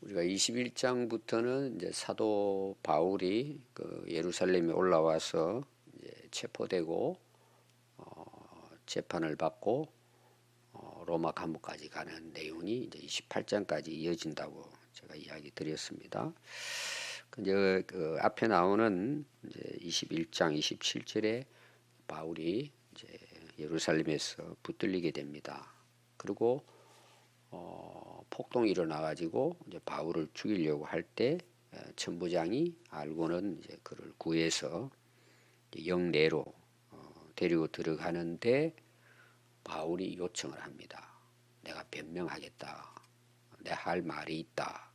우리가 21장부터는 이제 사도 바울이 그 예루살렘에 올라와서 이제 체포되고 재판을 받고 로마 감옥까지 가는 내용이 이제 28장까지 이어진다고 제가 이야기 드렸습니다. 이제 그 앞에 나오는 이제 21장 27절에 바울이 이제 예루살렘에서 붙들리게 됩니다. 그리고 폭동이 일어나가지고 이제 바울을 죽이려고 할 때 천부장이 알고는 이제 그를 구해서 영내로 데리고 들어가는데 바울이 요청을 합니다. 내가 변명하겠다. 내 할 말이 있다.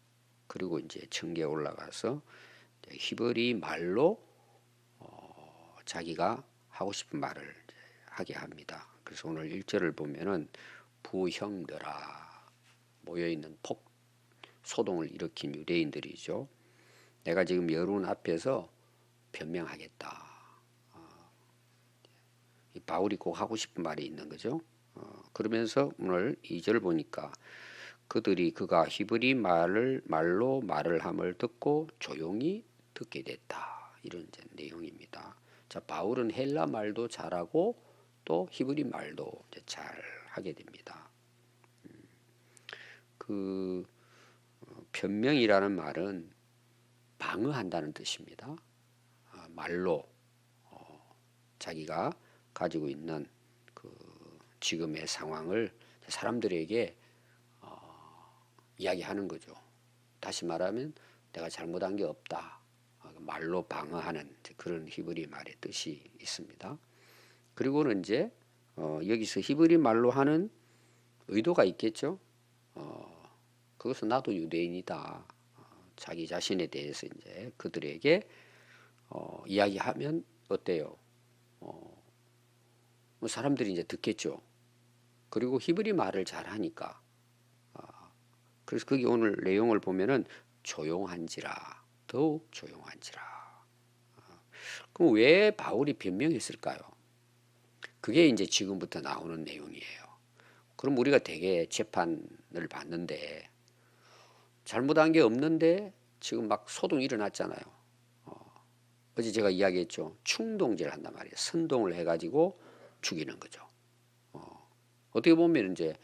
그리고 이제 청계에 올라가서 히브리 말로 자기가 하고 싶은 말을 하게 합니다. 그래서 오늘 1절을 보면은 부형들아 모여있는 소동을 일으킨 유대인들이죠. 내가 지금 여러분 앞에서 변명하겠다. 바울이 꼭 하고 싶은 말이 있는 거죠. 그러면서 오늘 2절 보니까 그들이 그가 히브리 말로 말을 함을 듣고 조용히 듣게 됐다. 이런 내용입니다. 자, 바울은 헬라 말도 잘하고 또 히브리 말도 잘 하게 됩니다. 그 변명이라는 말은 방어한다는 뜻입니다. 말로 자기가 가지고 있는 그 지금의 상황을 사람들에게 이야기하는 거죠. 다시 말하면 내가 잘못한 게 없다. 말로 방어하는 그런 히브리 말의 뜻이 있습니다. 그리고는 이제 여기서 히브리 말로 하는 의도가 있겠죠. 그것은 나도 유대인이다. 자기 자신에 대해서 이제 그들에게 이야기하면 어때요? 사람들이 이제 듣겠죠. 그리고 히브리 말을 잘하니까. 그래서 거기 오늘 내용을 보면은 조용한지라, 더욱 조용한지라. 그럼 왜 바울이 변명했을까요? 그게 이제 지금부터 나오는 내용이에요. 그럼 우리가 되게 재판을 받는데 잘못한 게 없는데 지금 막 소동이 일어났잖아요. 어제 제가 이야기했죠. 충동질을 한단 말이에요. 선동을 해가지고 죽이는 거죠. 어떻게 보면 이제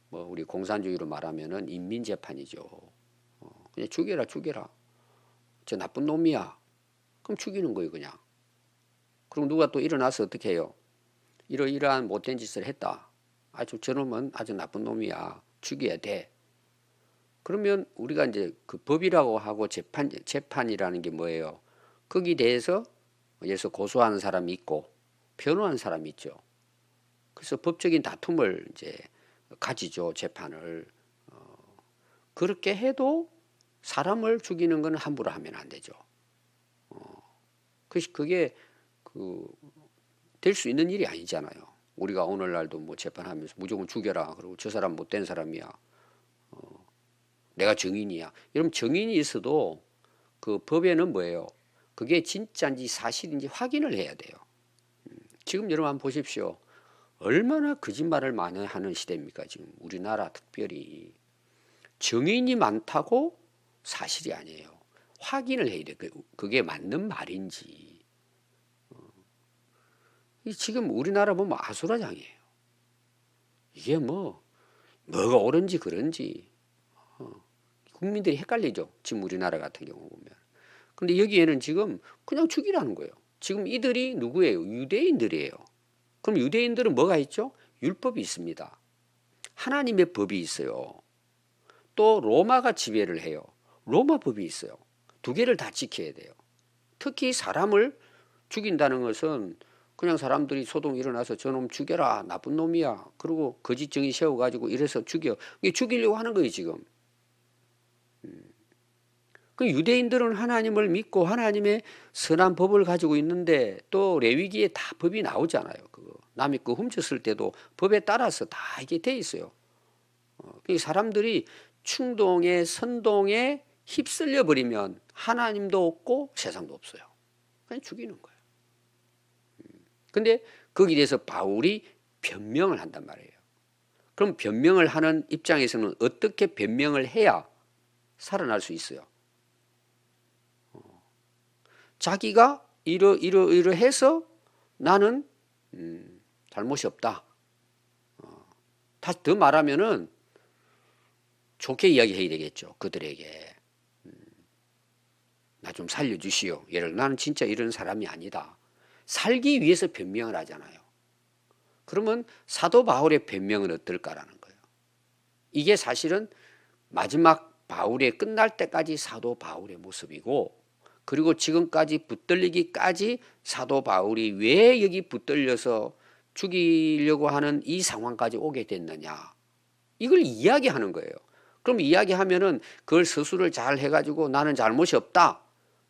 뭐 우리 공산주의로 말하면은 인민재판이죠. 그냥 죽여라. 저 나쁜 놈이야. 그럼 죽이는 거예요, 그냥. 그럼 누가 또 일어나서 어떻게 해요? 이러이러한 못된 짓을 했다. 저놈은 아주 나쁜 놈이야. 죽여야 돼. 그러면 우리가 이제 그 법이라고 하고 재판이라는 게 뭐예요? 거기에 대해서 예를 들어서 고소하는 사람이 있고 변호하는 사람이 있죠. 그래서 법적인 다툼을 이제 가지죠, 재판을. 그렇게 해도 사람을 죽이는 건 함부로 하면 안 되죠. 그게 될 수 있는 일이 아니잖아요. 우리가 오늘날도 뭐 재판하면서 무조건 죽여라. 그리고 저 사람 못된 사람이야. 내가 증인이야. 이러면 증인이 있어도 그 법에는 뭐예요? 그게 진짜인지 사실인지 확인을 해야 돼요. 지금 여러분 한번 보십시오. 얼마나 거짓말을 많이 하는 시대입니까? 지금 우리나라 특별히. 증인이 많다고 사실이 아니에요. 확인을 해야 돼요. 그게 맞는 말인지. 지금 우리나라 보면 아수라장이에요. 이게 뭐가 옳은지 그런지 국민들이 헷갈리죠. 지금 우리나라 같은 경우 보면. 근데 여기에는 지금 그냥 죽이라는 거예요. 지금 이들이 누구예요? 유대인들이에요. 그럼 유대인들은 뭐가 있죠? 율법이 있습니다. 하나님의 법이 있어요. 또 로마가 지배를 해요. 로마 법이 있어요. 두 개를 다 지켜야 돼요. 특히 사람을 죽인다는 것은 그냥 사람들이 소동이 일어나서 저놈 죽여라. 나쁜 놈이야. 그리고 거짓 증인 세워가지고 이래서 죽여. 이게 죽이려고 하는 거예요, 지금. 그 유대인들은 하나님을 믿고 하나님의 선한 법을 가지고 있는데 또 레위기에 다 법이 나오잖아요. 남의 거 훔쳤을 때도 법에 따라서 다 이게 돼 있어요. 사람들이 충동에 선동에 휩쓸려 버리면 하나님도 없고 세상도 없어요. 그냥 죽이는 거예요. 근데 거기에 대해서 바울이 변명을 한단 말이에요. 그럼 변명을 하는 입장에서는 어떻게 변명을 해야 살아날 수 있어요. 자기가 이러해서 나는 잘못이 없다. 다시 더 말하면은 좋게 이야기해야 되겠죠. 그들에게. 나 좀 살려주시오. 예를 들어 나는 진짜 이런 사람이 아니다. 살기 위해서 변명을 하잖아요. 그러면 사도 바울의 변명은 어떨까라는 거예요. 이게 사실은 마지막 바울의 끝날 때까지 사도 바울의 모습이고, 그리고 지금까지 붙들리기까지 사도 바울이 왜 여기 붙들려서 죽이려고 하는 이 상황까지 오게 됐느냐, 이걸 이야기하는 거예요. 그럼 이야기하면은 그걸 서술을 잘 해가지고 나는 잘못이 없다,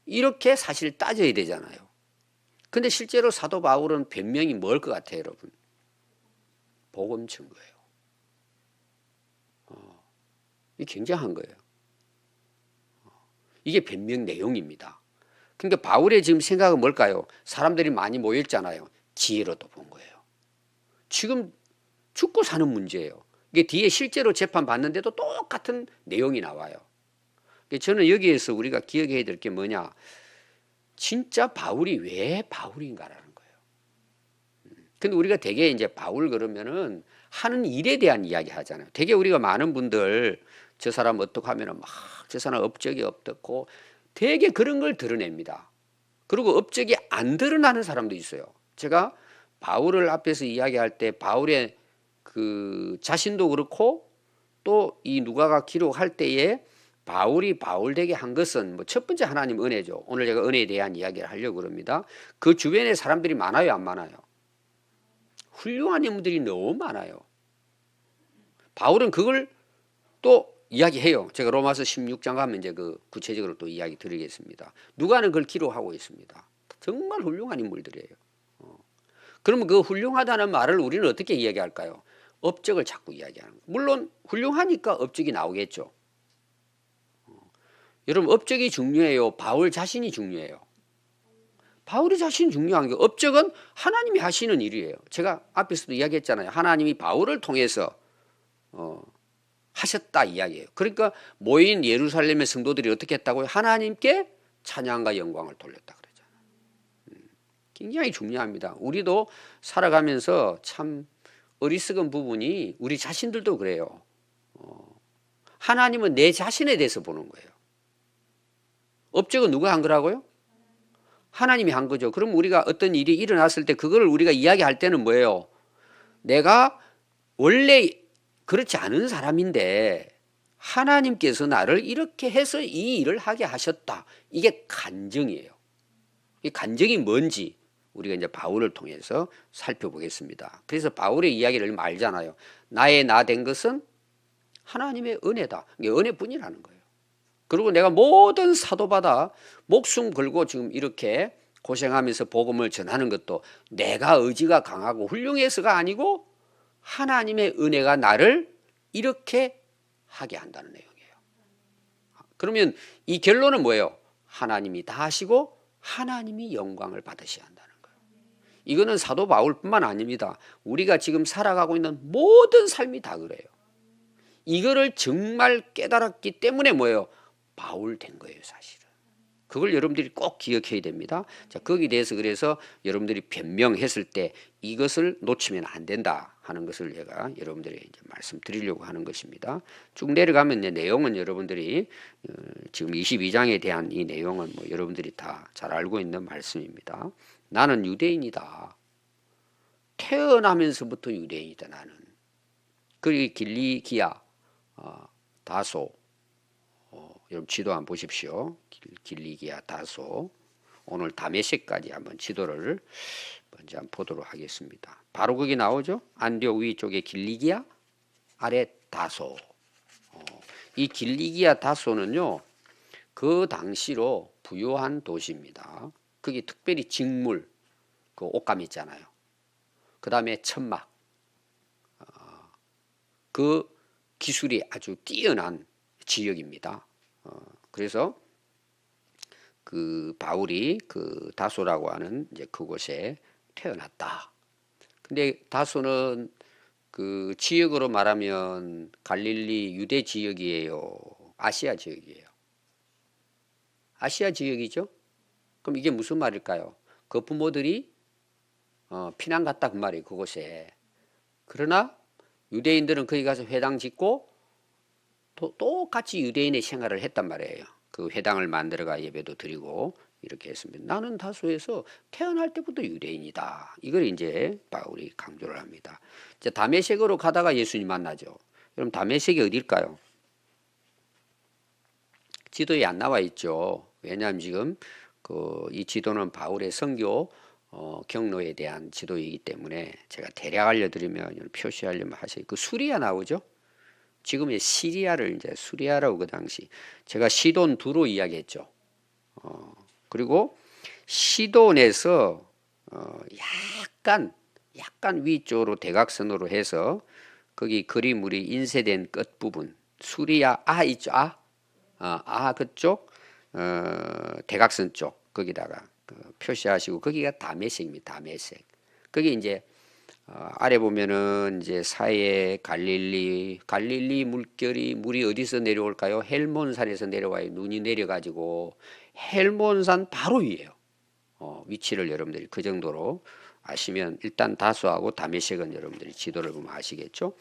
이렇게 사실 따져야 되잖아요. 근데 실제로 사도 바울은 변명이 뭘 것 같아요, 여러분? 복음 증거예요. 이게 굉장한 거예요. 이게 변명 내용입니다. 그러니까 바울의 지금 생각은 뭘까요? 사람들이 많이 모였잖아요. 기회로도 본 거예요. 지금 죽고 사는 문제예요. 이게 뒤에 실제로 재판 받는데도 똑같은 내용이 나와요. 저는 여기에서 우리가 기억해야 될 게 뭐냐, 진짜 바울이 왜 바울인가라는 거예요. 근데 우리가 되게 이제 바울 그러면은 하는 일에 대한 이야기 하잖아요. 되게 우리가 많은 분들 저 사람 어떻게 하면은 막 저 사람 업적이 어떻고 되게 그런 걸 드러냅니다. 그리고 업적이 안 드러나는 사람도 있어요. 제가 바울을 앞에서 이야기할 때 바울의 그 자신도 그렇고 또 이 누가가 기록할 때에 바울이 바울되게 한 것은 뭐 첫 번째 하나님 은혜죠. 오늘 제가 은혜에 대한 이야기를 하려고 그럽니다. 그 주변에 사람들이 많아요, 안 많아요? 훌륭한 인물들이 너무 많아요. 바울은 그걸 또 이야기해요. 제가 로마서 16장 가면 이제 그 구체적으로 또 이야기 드리겠습니다. 누가는 그걸 기록하고 있습니다. 정말 훌륭한 인물들이에요. 그러면 그 훌륭하다는 말을 우리는 어떻게 이야기할까요? 업적을 자꾸 이야기하는 거예요. 물론 훌륭하니까 업적이 나오겠죠. 여러분, 업적이 중요해요? 바울 자신이 중요해요? 바울이 자신이 중요한 게, 업적은 하나님이 하시는 일이에요. 제가 앞에서도 이야기했잖아요. 하나님이 바울을 통해서 하셨다 이야기예요. 그러니까 모인 예루살렘의 성도들이 어떻게 했다고요? 하나님께 찬양과 영광을 돌렸다 그러잖아요. 굉장히 중요합니다. 우리도 살아가면서 참 어리석은 부분이 우리 자신들도 그래요. 하나님은 내 자신에 대해서 보는 거예요. 업적은 누가 한 거라고요? 하나님이 한 거죠. 그럼 우리가 어떤 일이 일어났을 때 그거를 우리가 이야기할 때는 뭐예요? 내가 원래 그렇지 않은 사람인데 하나님께서 나를 이렇게 해서 이 일을 하게 하셨다. 이게 간증이에요. 이 간증이 뭔지 우리가 이제 바울을 통해서 살펴보겠습니다. 그래서 바울의 이야기를 말잖아요. 나의 나 된 것은 하나님의 은혜다. 이게 은혜뿐이라는 거예요. 그리고 내가 모든 사도받아 목숨 걸고 지금 이렇게 고생하면서 복음을 전하는 것도 내가 의지가 강하고 훌륭해서가 아니고 하나님의 은혜가 나를 이렇게 하게 한다는 내용이에요. 그러면 이 결론은 뭐예요? 하나님이 다 하시고 하나님이 영광을 받으셔야 한다는 거예요. 이거는 사도 바울뿐만 아닙니다. 우리가 지금 살아가고 있는 모든 삶이 다 그래요. 이거를 정말 깨달았기 때문에 뭐예요? 바울 된 거예요, 사실은. 그걸 여러분들이 꼭 기억해야 됩니다. 자, 거기에 대해서 그래서 여러분들이 변명했을 때 이것을 놓치면 안 된다 하는 것을 제가 여러분들에게 이제 말씀드리려고 하는 것입니다. 쭉 내려가면 이제 내용은 여러분들이 지금 22장에 대한 이 내용은 뭐 여러분들이 다 잘 알고 있는 말씀입니다. 나는 유대인이다. 태어나면서부터 유대인이다, 나는. 그리고 길리기아, 다소, 여러분 지도 한번 보십시오. 길리기아, 다소. 오늘 다메섹까지 한번 지도를 먼저 한번 보도록 하겠습니다. 바로 거기 나오죠. 안디옥 위쪽에 길리기아, 아래 다소. 이 길리기아 다소는요, 그 당시로 부유한 도시입니다. 거기 특별히 직물, 그 옷감 있잖아요. 그 다음에 천막, 그 기술이 아주 뛰어난 지역입니다. 그래서 그 바울이 그 다소라고 하는 이제 그곳에 태어났다. 근데 다소는 그 지역으로 말하면 갈릴리 유대 지역이에요. 아시아 지역이에요. 아시아 지역이죠. 그럼 이게 무슨 말일까요? 그 부모들이 피난 갔다 그 말이에요. 그곳에. 그러나 유대인들은 거기 가서 회당 짓고 똑같이 유대인의 생활을 했단 말이에요. 그 회당을 만들어가 예배도 드리고 이렇게 했습니다. 나는 다소에서 태어날 때부터 유대인이다. 이걸 이제 바울이 강조를 합니다. 이제 다메섹으로 가다가 예수님 만나죠. 그럼 다메섹이 어딜까요? 지도에 안 나와 있죠. 왜냐하면 지금 이 지도는 바울의 선교 경로에 대한 지도이기 때문에 제가 대략 알려드리면 표시하려면 하세요. 그 수리아 나오죠. 지금의 시리아를 이제 수리아라고 그 당시 제가 시돈 두로 이야기했죠. 그리고 시돈에서 약간 위쪽으로 대각선으로 해서 거기 그림물이 인쇄된 끝 부분 수리아 있죠. 그쪽 대각선 쪽 거기다가 표시하시고 거기가 다메섹입니다. 다메섹. 거기 이제 아래 보면은 이제 사해 갈릴리 물이 어디서 내려올까요? 헬몬산에서 내려와요. 눈이 내려가지고 헬몬산 바로 위에요. 위치를 여러분들이 그 정도로 아시면 일단 다수하고 다메섹은 여러분들이 지도를 보면 아시겠죠?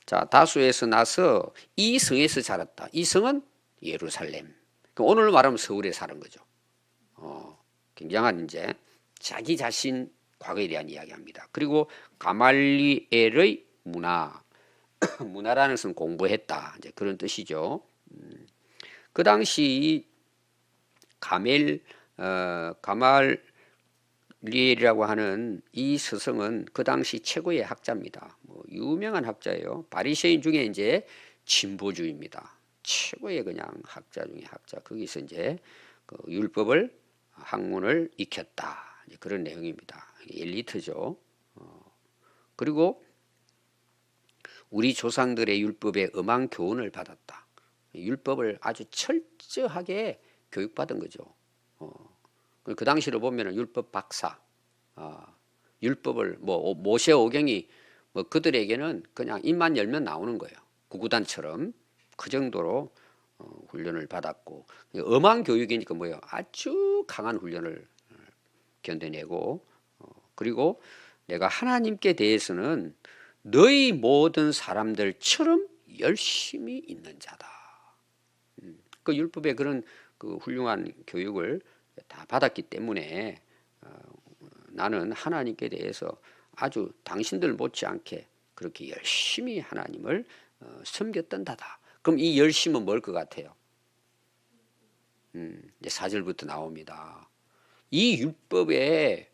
자, 다수에서 나서 이 성에서 자랐다. 이 성은 예루살렘. 오늘 말하면 서울에 사는 거죠. 굉장한 이제 자기 자신 과거에 대한 이야기합니다. 그리고 가말리엘의 문화라는 것은 공부했다. 이제 그런 뜻이죠. 그 당시 가말리엘이라고 하는 이 스승은 그 당시 최고의 학자입니다. 유명한 학자예요. 바리새인 중에 이제 진보주의입니다. 최고의 그냥 학자 중에 학자. 거기서 이제 그 율법을 학문을 익혔다. 그런 내용입니다. 엘리트죠. 그리고 우리 조상들의 율법에 엄한 교훈을 받았다. 율법을 아주 철저하게 교육받은 거죠. 그 당시로 보면 율법 박사, 율법을 모세 오경이 그들에게는 그냥 입만 열면 나오는 거예요. 구구단처럼 그 정도로 훈련을 받았고 엄한 교육이니까 뭐예요? 아주 강한 훈련을 견뎌내고 그리고 내가 하나님께 대해서는 너희 모든 사람들처럼 열심히 있는 자다. 그 율법의 그런 그 훌륭한 교육을 다 받았기 때문에 나는 하나님께 대해서 아주 당신들 못지않게 그렇게 열심히 하나님을 섬겼던다다. 그럼 이 열심은 뭘 것 같아요? 이제 4절부터 나옵니다. 이 율법에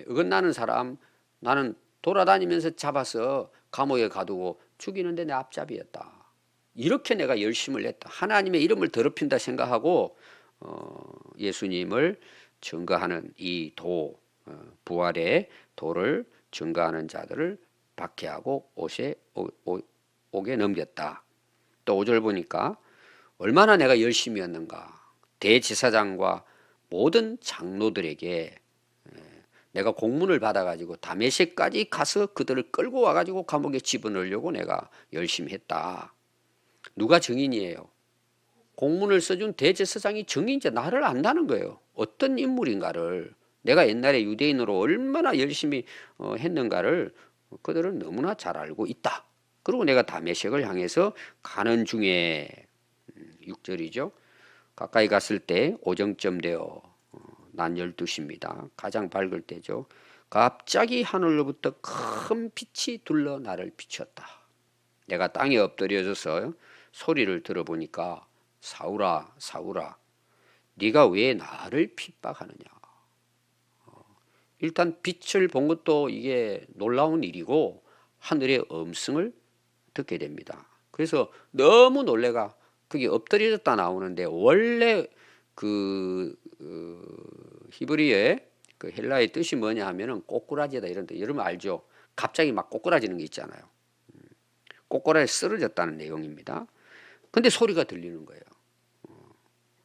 어긋나는 사람 나는 돌아다니면서 잡아서 감옥에 가두고 죽이는데 내 앞잡이였다. 이렇게 내가 열심을 했다. 하나님의 이름을 더럽힌다 생각하고 예수님을 증거하는 이 부활의 도를 증거하는 자들을 박해하고 옥에 넘겼다. 또 5절 보니까 얼마나 내가 열심히 했는가. 대제사장과 모든 장로들에게 내가 공문을 받아가지고 다메섹까지 가서 그들을 끌고 와가지고 감옥에 집어넣으려고 내가 열심히 했다. 누가 증인이에요? 공문을 써준 대제사장이 증인이자 나를 안다는 거예요. 어떤 인물인가를 내가 옛날에 유대인으로 얼마나 열심히 했는가를 그들은 너무나 잘 알고 있다. 그리고 내가 다메섹을 향해서 가는 중에 6절이죠. 가까이 갔을 때 오정쯤 되어 난 12시입니다. 가장 밝을 때죠. 갑자기 하늘로부터 큰 빛이 둘러 나를 비췄다. 내가 땅에 엎드려져서 소리를 들어보니까 사울아 사울아 네가 왜 나를 핍박하느냐. 일단 빛을 본 것도 이게 놀라운 일이고 하늘의 음성을 듣게 됩니다. 그래서 너무 놀래가 그게 엎드려졌다 나오는데 원래 그 히브리어의 그 헬라의 뜻이 뭐냐 하면은 꼬꾸라지다 이런 뜻. 여러분 알죠? 갑자기 막 꼬꾸라지는 게 있잖아요. 꼬꾸라지 쓰러졌다는 내용입니다. 근데 소리가 들리는 거예요.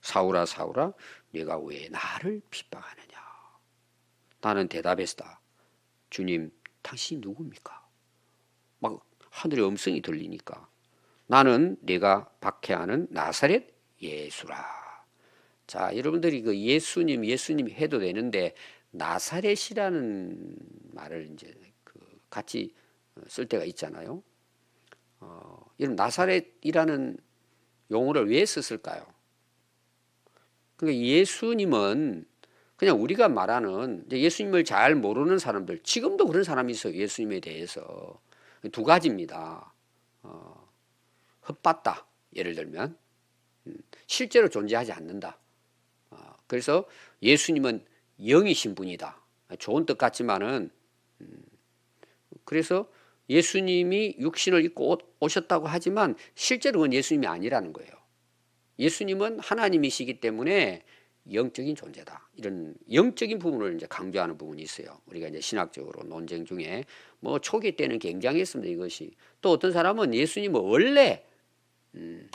사울아 사울아 네가 왜 나를 핍박하느냐. 나는 대답했다. 주님 당신이 누굽니까? 막 하늘의 음성이 들리니까 나는 네가 박해하는 나사렛 예수라. 자, 여러분들이 그 예수님 해도 되는데 나사렛이라는 말을 이제 그 같이 쓸 때가 있잖아요. 여러분 나사렛이라는 용어를 왜 썼을까요? 그러니까 예수님은 그냥 우리가 말하는 이제 예수님을 잘 모르는 사람들, 지금도 그런 사람이 있어요. 예수님에 대해서 두 가지입니다. 헛봤다. 예를 들면 실제로 존재하지 않는다. 그래서 예수님은 영이신 분이다. 좋은 뜻 같지만은 그래서 예수님이 육신을 입고 오셨다고 하지만 실제로 그건 예수님이 아니라는 거예요. 예수님은 하나님이시기 때문에 영적인 존재다. 이런 영적인 부분을 이제 강조하는 부분이 있어요. 우리가 이제 신학적으로 논쟁 중에 뭐 초기 때는 굉장했습니다. 이것이 또 어떤 사람은 예수님은 원래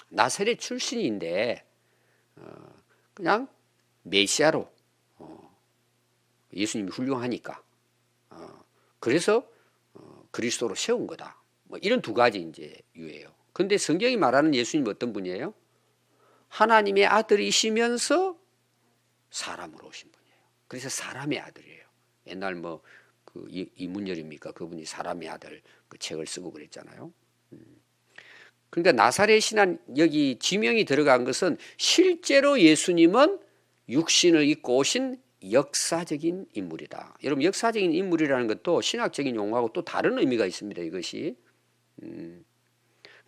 나사렛 출신인데 그냥 메시아로 예수님이 훌륭하니까 그래서 그리스도로 세운 거다. 뭐 이런 두 가지 이제 유예요. 근데 성경이 말하는 예수님은 어떤 분이에요? 하나님의 아들이시면서 사람으로 오신 분이에요. 그래서 사람의 아들이에요. 옛날 뭐 그 이문열입니까? 그분이 사람의 아들 그 책을 쓰고 그랬잖아요. 그러니까 나사렛이란 여기 지명이 들어간 것은 실제로 예수님은 육신을 입고 오신 역사적인 인물이다. 여러분 역사적인 인물이라는 것도 신학적인 용어하고 또 다른 의미가 있습니다. 이것이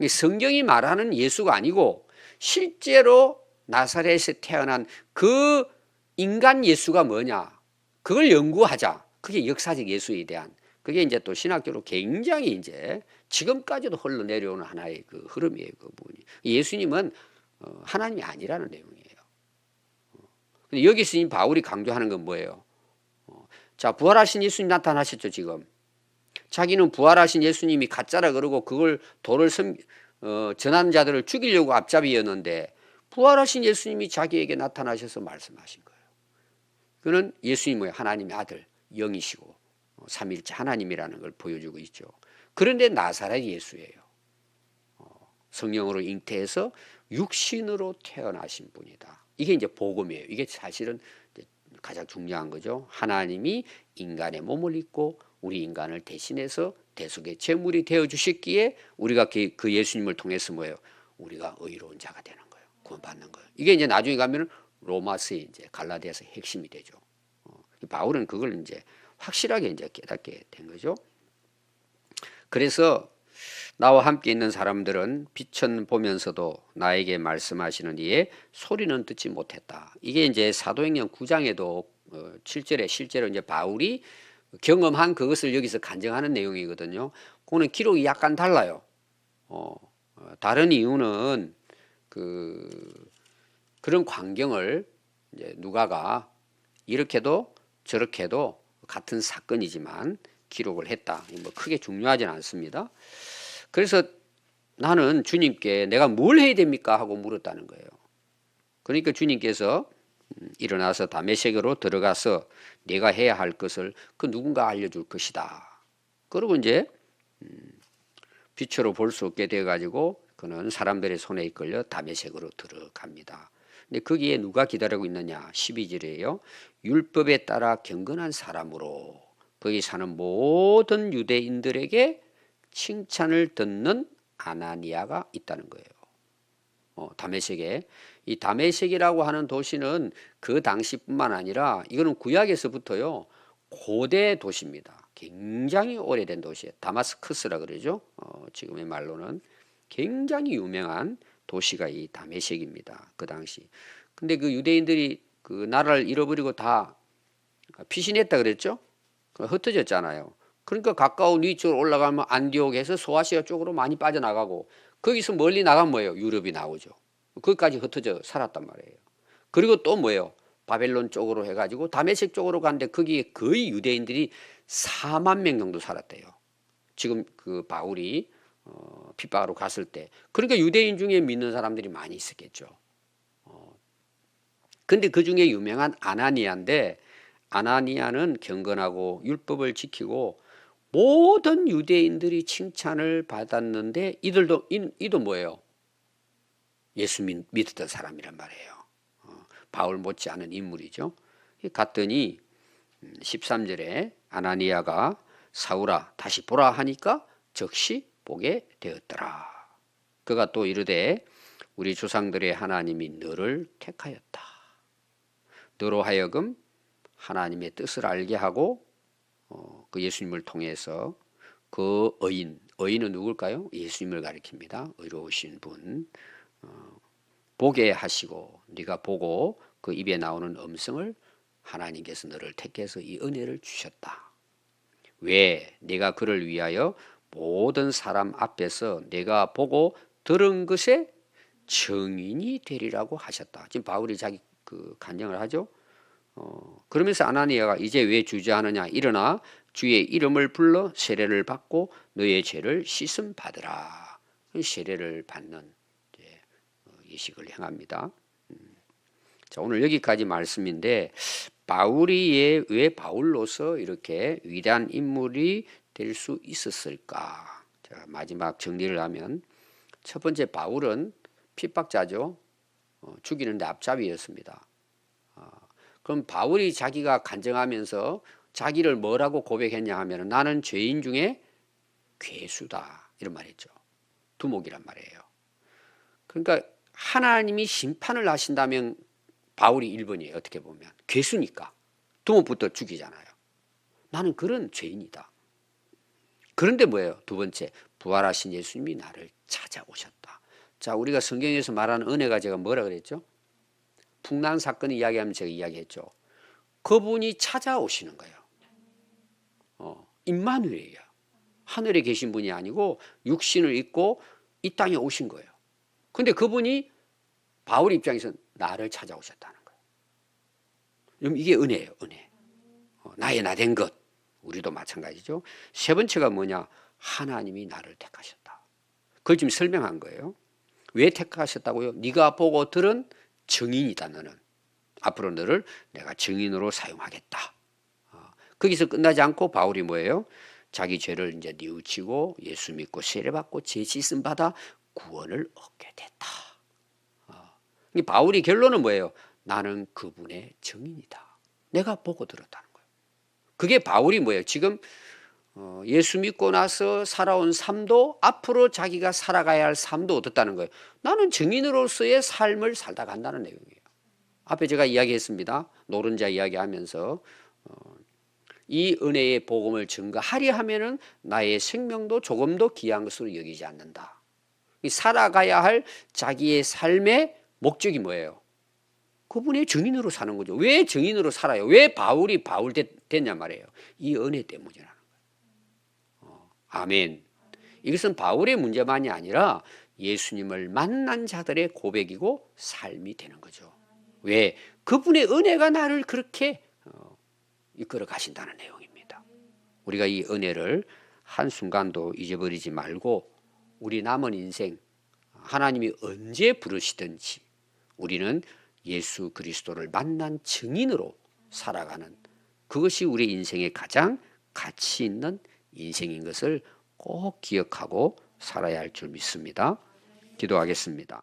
성경이 말하는 예수가 아니고 실제로 나사렛에 태어난 그 인간 예수가 뭐냐 그걸 연구하자. 그게 역사적 예수에 대한 그게 이제 또 신학적으로 굉장히 이제 지금까지도 흘러내려오는 하나의 그 흐름이에요. 그 부분이 예수님은 하나님이 아니라는 내용이에요. 근데 여기서 이 바울이 강조하는 건 뭐예요? 자, 부활하신 예수님 나타나셨죠 지금. 자기는 부활하신 예수님이 가짜라 그러고 그걸 도를 전하는 자들을 죽이려고 앞잡이였는데 부활하신 예수님이 자기에게 나타나셔서 말씀하신 거예요. 그는 예수님이 뭐예요? 하나님의 아들, 영이시고 삼위일체 하나님이라는 걸 보여주고 있죠. 그런데 나사렛 예수예요. 성령으로 잉태해서 육신으로 태어나신 분이다. 이게 이제 복음이에요. 이게 사실은 가장 중요한 거죠. 하나님이 인간의 몸을 입고 우리 인간을 대신해서 대속의 제물이 되어 주셨기에 우리가 그 예수님을 통해서 뭐예요? 우리가 의로운 자가 되는 거예요. 구원받는 거예요. 이게 이제 나중에 가면 로마서의 이제 갈라디아서의 핵심이 되죠. 바울은 그걸 이제 확실하게 이제 깨닫게 된 거죠. 그래서 나와 함께 있는 사람들은 빛은 보면서도 나에게 말씀하시는 이에 소리는 듣지 못했다. 이게 이제 사도행전 9장에도 7절에 실제로 이제 바울이 경험한 그것을 여기서 간증하는 내용이거든요. 그거는 기록이 약간 달라요. 다른 이유는 그런 광경을 이제 누가가 이렇게도 저렇게도 같은 사건이지만 기록을 했다. 뭐 크게 중요하진 않습니다. 그래서 나는 주님께 내가 뭘 해야 됩니까? 하고 물었다는 거예요. 그러니까 주님께서 일어나서 다메섹으로 들어가서 내가 해야 할 것을 그 누군가 알려줄 것이다. 그리고 이제 빛으로 볼 수 없게 돼가지고 그는 사람들의 손에 이끌려 다메섹으로 들어갑니다. 근데 거기에 누가 기다리고 있느냐? 12절이에요. 율법에 따라 경건한 사람으로 거기 사는 모든 유대인들에게 칭찬을 듣는 아나니아가 있다는 거예요. 다메섹에 이 다메섹이라고 하는 도시는 그 당시뿐만 아니라 이거는 구약에서부터요 고대 도시입니다. 굉장히 오래된 도시예요. 다마스커스라 그러죠. 지금의 말로는 굉장히 유명한 도시가 이 다메섹입니다. 그 당시. 근데 그 유대인들이 그 나라를 잃어버리고 다 피신했다 그랬죠. 흩어졌잖아요. 그러니까 가까운 위쪽으로 올라가면 안디옥에서 소아시아 쪽으로 많이 빠져나가고 거기서 멀리 나가면 뭐예요? 유럽이 나오죠. 거기까지 흩어져 살았단 말이에요. 그리고 또 뭐예요? 바벨론 쪽으로 해가지고 다메섹 쪽으로 갔는데 거기에 거의 유대인들이 4만 명 정도 살았대요. 지금 그 바울이 핍박으로 갔을 때. 그러니까 유대인 중에 믿는 사람들이 많이 있었겠죠. 근데 그 중에 유명한 아나니아인데 아나니아는 경건하고 율법을 지키고 모든 유대인들이 칭찬을 받았는데 이도 뭐예요? 예수 믿었던 사람이란 말이에요. 바울 못지않은 인물이죠. 갔더니 13절에 아나니아가 사울아 다시 보라 하니까 즉시 보게 되었더라. 그가 또 이르되 우리 조상들의 하나님이 너를 택하였다. 너로 하여금 하나님의 뜻을 알게 하고 그 예수님을 통해서 그 의인은 누굴까요? 예수님을 가리킵니다. 의로우신 분 보게 하시고 네가 보고 그 입에 나오는 음성을 하나님께서 너를 택해서 이 은혜를 주셨다. 왜? 네가 그를 위하여 모든 사람 앞에서 내가 보고 들은 것에 증인이 되리라고 하셨다. 지금 바울이 자기 그 간증을 하죠. 그러면서 아나니아가 이제 왜 주저하느냐? 일어나 주의 이름을 불러 세례를 받고 너의 죄를 씻음 받으라. 세례를 받는 예식을 행합니다. 자, 오늘 여기까지 말씀인데 바울이 왜 바울로서 이렇게 위대한 인물이 될 수 있었을까? 자, 마지막 정리를 하면 첫 번째 바울은 핍박자죠. 죽이는데 앞잡이였습니다. 그럼 바울이 자기가 간증하면서 자기를 뭐라고 고백했냐 하면 나는 죄인 중에 괴수다 이런 말했죠. 두목이란 말이에요. 그러니까 하나님이 심판을 하신다면 바울이 1번이에요. 어떻게 보면 괴수니까 두목부터 죽이잖아요. 나는 그런 죄인이다. 그런데 뭐예요? 두 번째, 부활하신 예수님이 나를 찾아오셨다. 자, 우리가 성경에서 말하는 은혜가 제가 뭐라 그랬죠? 풍랑 사건을 이야기하면 제가 이야기했죠. 그분이 찾아오시는 거예요. 임마누엘이야. 하늘에 계신 분이 아니고 육신을 입고 이 땅에 오신 거예요. 근데 그분이 바울 입장에서는 나를 찾아오셨다는 거예요. 그럼 이게 은혜예요, 은혜. 나의 나 된 것. 우리도 마찬가지죠. 세 번째가 뭐냐? 하나님이 나를 택하셨다. 그걸 지금 설명한 거예요. 왜 택하셨다고요? 네가 보고 들은 증인이다 너는. 앞으로 너를 내가 증인으로 사용하겠다. 거기서 끝나지 않고 바울이 뭐예요? 자기 죄를 이제 뉘우치고 예수 믿고 세례받고 죄 씻음 받아 구원을 얻게 됐다. 바울이 결론은 뭐예요? 나는 그분의 증인이다. 내가 보고 들었다는 거예요. 그게 바울이 뭐예요? 지금 예수 믿고 나서 살아온 삶도 앞으로 자기가 살아가야 할 삶도 어떻다는 거예요? 나는 증인으로서의 삶을 살다 간다는 내용이에요. 앞에 제가 이야기했습니다. 노른자 이야기하면서 이 은혜의 복음을 증거하려 하면은 나의 생명도 조금도 귀한 것으로 여기지 않는다. 살아가야 할 자기의 삶의 목적이 뭐예요? 그분의 증인으로 사는 거죠. 왜 증인으로 살아요? 왜 바울이 바울 됐냐 말이에요. 이 은혜 때문이라는 거예요. 아멘. 이것은 바울의 문제만이 아니라 예수님을 만난 자들의 고백이고 삶이 되는 거죠. 왜? 그분의 은혜가 나를 그렇게 이끌어 가신다는 내용입니다. 우리가 이 은혜를 한순간도 잊어버리지 말고 우리 남은 인생 하나님이 언제 부르시든지 우리는 예수 그리스도를 만난 증인으로 살아가는 그것이 우리 인생의 가장 가치 있는 인생인 것을 꼭 기억하고 살아야 할 줄 믿습니다. 기도하겠습니다.